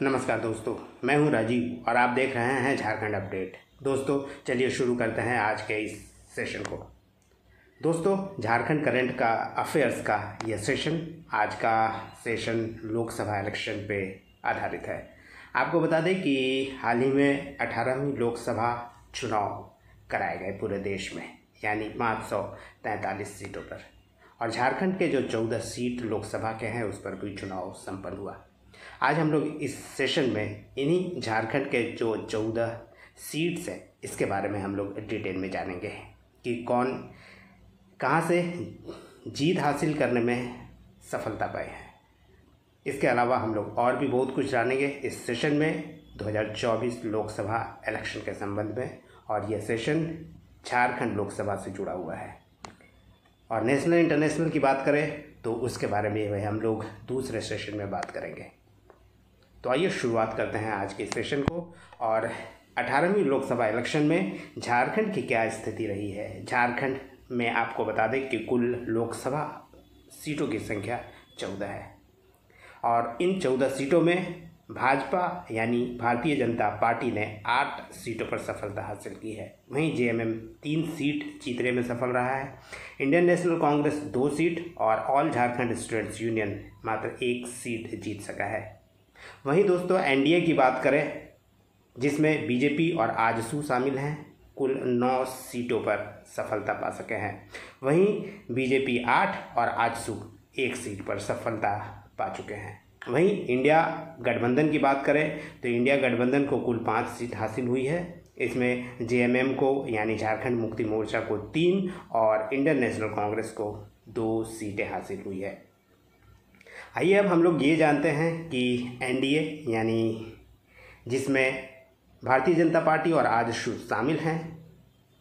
नमस्कार दोस्तों, मैं हूं राजीव और आप देख रहे हैं झारखंड अपडेट। दोस्तों चलिए शुरू करते हैं आज के इस सेशन को। दोस्तों, झारखंड करंट का अफेयर्स का यह सेशन, आज का सेशन लोकसभा इलेक्शन पे आधारित है। आपको बता दें कि हाल ही में 18वीं लोकसभा चुनाव कराए गए पूरे देश में, यानी 543 सीटों पर, और झारखंड के जो 14 सीट लोकसभा के हैं उस पर भी चुनाव संपन्न हुआ। आज हम लोग इस सेशन में इन्हीं झारखंड के जो 14 सीट्स हैं इसके बारे में हम लोग डिटेल में जानेंगे कि कौन कहां से जीत हासिल करने में सफलता पाए हैं। इसके अलावा हम लोग और भी बहुत कुछ जानेंगे इस सेशन में 2024 लोकसभा इलेक्शन के संबंध में, और यह सेशन झारखंड लोकसभा से जुड़ा हुआ है। और नेशनल इंटरनेशनल की बात करें तो उसके बारे में हम लोग दूसरे सेशन में बात करेंगे। तो आइए शुरुआत करते हैं आज के सेशन को। और 18वीं लोकसभा इलेक्शन में झारखंड की क्या स्थिति रही है। झारखंड में आपको बता दें कि कुल लोकसभा सीटों की संख्या 14 है, और इन 14 सीटों में भाजपा यानी भारतीय जनता पार्टी ने 8 सीटों पर सफलता हासिल की है। वहीं जेएमएम 3 सीट जीतने में सफल रहा है। इंडियन नेशनल कांग्रेस 2 सीट और ऑल झारखंड स्टूडेंट्स यूनियन मात्र 1 सीट जीत सका है। वहीं दोस्तों एनडीए की बात करें, जिसमें बीजेपी और आजसू शामिल हैं, कुल 9 सीटों पर सफलता पा सके हैं। वहीं बीजेपी 8 और आजसू 1 सीट पर सफलता पा चुके हैं। वहीं इंडिया गठबंधन की बात करें तो इंडिया गठबंधन को कुल 5 सीट हासिल हुई है। इसमें जेएमएम को यानी झारखंड मुक्ति मोर्चा को 3 और इंडियन नेशनल कांग्रेस को 2 सीटें हासिल हुई है। आइए अब हम लोग ये जानते हैं कि एनडीए यानी जिसमें भारतीय जनता पार्टी और आजसू शामिल हैं,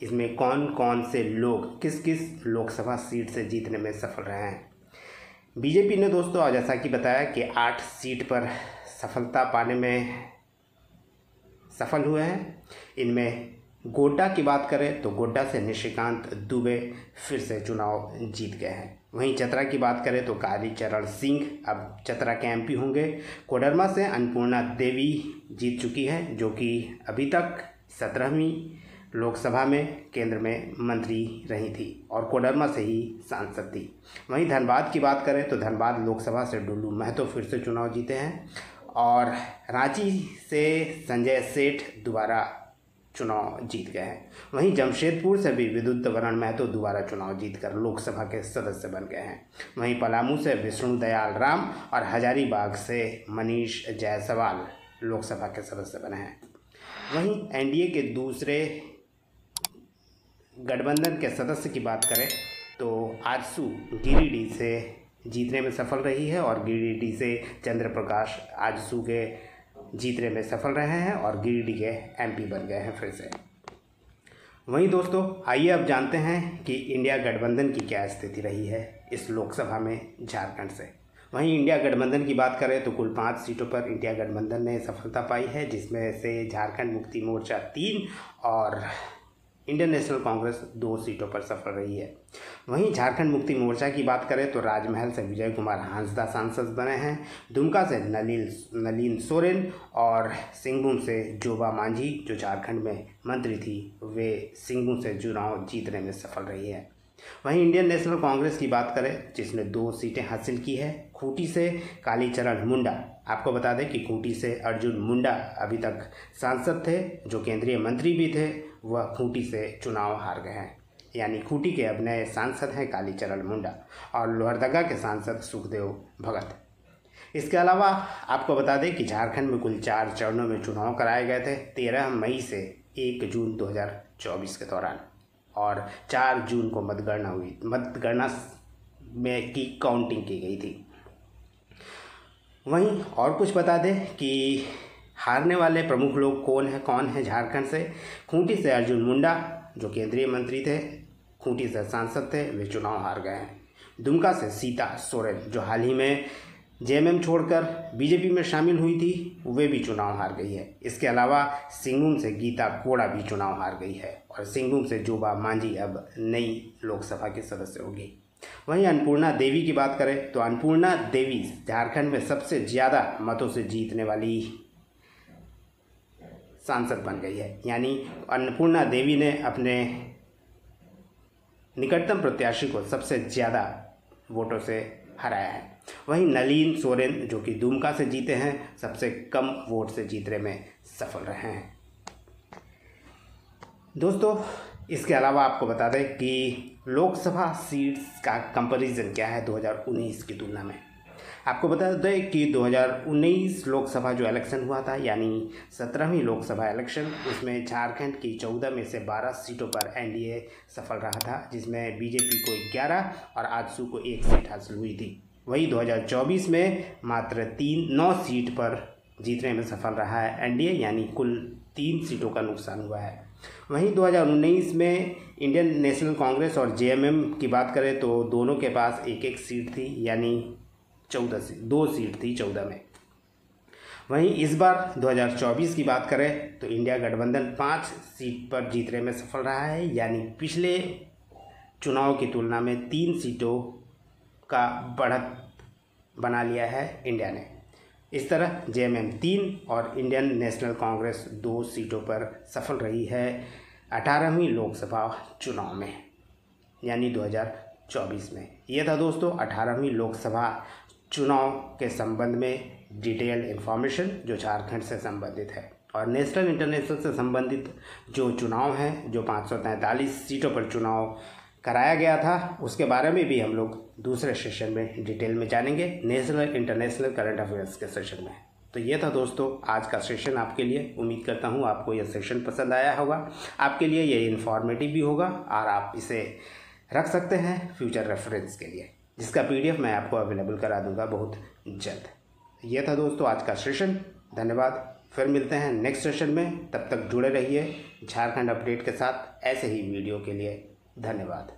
इसमें कौन कौन से लोग किस किस लोकसभा सीट से जीतने में सफल रहे हैं। बीजेपी ने दोस्तों जैसा कि बताया कि 8 सीट पर सफलता पाने में सफल हुए हैं। इनमें गोड्डा की बात करें तो गोड्डा से निशिकांत दुबे फिर से चुनाव जीत गए हैं। वहीं चतरा की बात करें तो कालीचरण सिंह अब चतरा के एमपी होंगे। कोडरमा से अन्नपूर्णा देवी जीत चुकी है, जो कि अभी तक 17वीं लोकसभा में केंद्र में मंत्री रही थी और कोडरमा से ही सांसद थी। वहीं धनबाद की बात करें तो धनबाद लोकसभा से डुल्लू महतो फिर से चुनाव जीते हैं, और रांची से संजय सेठ दोबारा चुनाव जीत गए हैं। वहीं जमशेदपुर से भी विद्युत वरण महतो दोबारा चुनाव जीतकर लोकसभा के सदस्य बन गए हैं। वहीं पलामू से विष्णु दयाल राम और हजारीबाग से मनीष जायसवाल लोकसभा के सदस्य बने हैं। वहीं एनडीए के दूसरे गठबंधन के सदस्य की बात करें तो आजसू गिरिडीह से जीतने में सफल रही है, और गिरिडीह से चंद्र प्रकाश आजसू के जीतने में सफल रहे हैं और गिरिडीह के एमपी बन गए हैं फिर से। वहीं दोस्तों आइए अब जानते हैं कि इंडिया गठबंधन की क्या स्थिति रही है इस लोकसभा में झारखंड से। वहीं इंडिया गठबंधन की बात करें तो कुल 5 सीटों पर इंडिया गठबंधन ने सफलता पाई है, जिसमें से झारखंड मुक्ति मोर्चा 3 और इंडियन नेशनल कांग्रेस 2 सीटों पर सफल रही है। वहीं झारखंड मुक्ति मोर्चा की बात करें तो राजमहल से विजय कुमार हांसदा सांसद बने हैं। दुमका से नलिन सोरेन और सिंहभूम से जोबा मांझी, जो झारखंड में मंत्री थी, वे सिंहभूम से चुनाव जीतने में सफल रही है। वहीं इंडियन नेशनल कांग्रेस की बात करें जिसने 2 सीटें हासिल की है। खूंटी से कालीचरण मुंडा, आपको बता दें कि खूंटी से अर्जुन मुंडा अभी तक सांसद थे, जो केंद्रीय मंत्री भी थे, वह खूंटी से चुनाव हार गए हैं। यानी खूंटी के अब नए सांसद हैं कालीचरण मुंडा, और लोहरदगा के सांसद सुखदेव भगत। इसके अलावा आपको बता दें कि झारखंड में कुल 4 चरणों में चुनाव कराए गए थे, 13 मई से 1 जून 2024 के दौरान, और 4 जून को मतगणना हुई। मतगणना में की काउंटिंग की गई थी। वहीं और कुछ बता दें कि हारने वाले प्रमुख लोग कौन है झारखंड से। खूंटी से अर्जुन मुंडा, जो केंद्रीय मंत्री थे, खूंटी से सांसद थे, वे चुनाव हार गए हैं। दुमका से सीता सोरेन, जो हाल ही में जेएमएम छोड़कर बीजेपी में शामिल हुई थी, वे भी चुनाव हार गई है। इसके अलावा सिंहभूम से गीता कोड़ा भी चुनाव हार गई है, और सिंहभूम से जोबा मांझी अब नई लोकसभा की सदस्य होगी। वहीं अन्नपूर्णा देवी की बात करें तो अन्नपूर्णा देवी झारखंड में सबसे ज़्यादा मतों से जीतने वाली सांसद बन गई है, यानी अन्नपूर्णा देवी ने अपने निकटतम प्रत्याशी को सबसे ज़्यादा वोटों से हराया है। वहीं नलिन सोरेन जो कि दुमका से जीते हैं, सबसे कम वोट से जीतने में सफल रहे हैं। दोस्तों, इसके अलावा आपको बता दें कि लोकसभा सीट्स का कंपैरिजन क्या है 2019 की तुलना में। आपको बता दें कि 2019 लोकसभा जो इलेक्शन हुआ था, यानी 17वीं लोकसभा इलेक्शन, उसमें झारखंड की 14 में से 12 सीटों पर एनडीए सफल रहा था, जिसमें बीजेपी को 11 और आजसू को 1 सीट हासिल हुई थी। वहीं 2024 में मात्र 9 सीट पर जीतने में सफल रहा है एनडीए, यानी कुल 3 सीटों का नुकसान हुआ है। वहीं 2019 में इंडियन नेशनल कांग्रेस और जेएमएम की बात करें तो दोनों के पास 1-1 सीट थी, यानी 2 सीट थी 14 में। वहीं इस बार 2024 की बात करें तो इंडिया गठबंधन 5 सीट पर जीतने में सफल रहा है, यानी पिछले चुनाव की तुलना में 3 सीटों का बढ़त बना लिया है इंडिया ने। इस तरह जेएमएम 3 और इंडियन नेशनल कांग्रेस 2 सीटों पर सफल रही है 18वीं लोकसभा चुनाव में, यानी 2024 में। यह था दोस्तों 18वीं लोकसभा चुनाव के संबंध में डिटेल्ड इन्फॉर्मेशन जो झारखंड से संबंधित है। और नेशनल इंटरनेशनल से संबंधित जो चुनाव हैं, जो 543 सीटों पर चुनाव कराया गया था, उसके बारे में भी हम लोग दूसरे सेशन में डिटेल में जानेंगे, नेशनल इंटरनेशनल करंट अफेयर्स के सेशन में। तो ये था दोस्तों आज का सेशन आपके लिए। उम्मीद करता हूँ आपको यह सेशन पसंद आया होगा, आपके लिए ये इन्फॉर्मेटिव भी होगा और आप इसे रख सकते हैं फ्यूचर रेफरेंस के लिए, जिसका पीडीएफ मैं आपको अवेलेबल करा दूंगा बहुत जल्द। ये था दोस्तों आज का सेशन। धन्यवाद। फिर मिलते हैं नेक्स्ट सेशन में। तब तक जुड़े रहिए झारखंड अपडेट के साथ ऐसे ही वीडियो के लिए। धन्यवाद।